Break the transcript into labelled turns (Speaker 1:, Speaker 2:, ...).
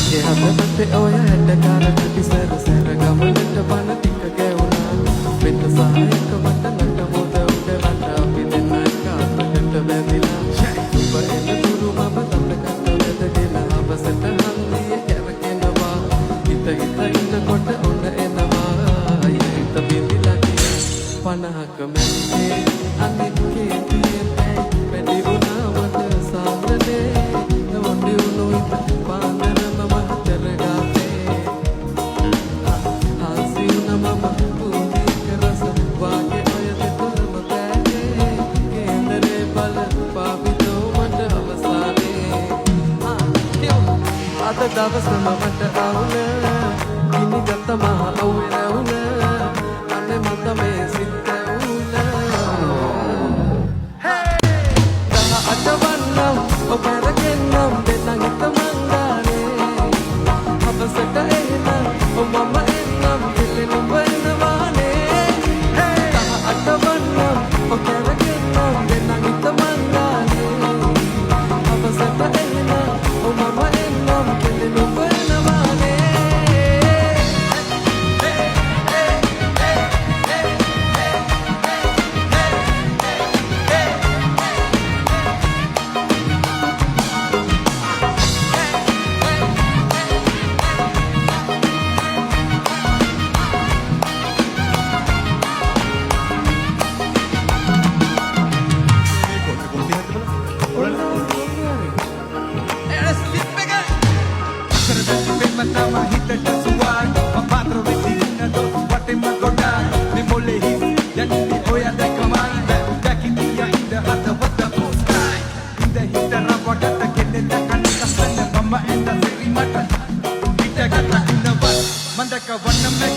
Speaker 1: මගේ හදවතේ ඔය හැඩකාර නැති සැර ගමනට පන ටික කැවුනා වෙන්න සහයක මට නට මොද උඩ රට අපි දෙන්න කාටකට බැඳිලා ඔබ එන දුරු මම තපකට වැදගෙන අවසට හන්දිය කැරකෙනවා හිත ඉන්නකොට ඔන්න එනවා හිත බිඳිලා ගිය 50ක මැත්තේ අනිත්කේ තියෙන්නේ වැඩි වුණා මට සාමනේ නොඩි උණු හිත පාන්දරම මහතර ගාතේ හාසියුන මම පුතික රස වාගේ ඔය දෙතොලම පෑගේ කේන්දරේ බල පාවිතෝ මට අවසානේ අද දවසම මට අවුල ගිනිගත්ත මහ අවුල රැවුල අනේ මත මේ සිත් ඇවුල අටවන්නම් ඔබ රැගෙන්නම් දෙන්න හිත මංගානේ අපසට එනම් ඔබම එන්නම් දෙලෙන ඔබ එනවානේ අටවන්නම් ඔබ රැගෙන්නම් දෙන්න හිත මංගානේ අපසට එනම් ඔබම එන්නම් දෙලෙන ඔබ එනවානේ
Speaker 2: Mandaka vanna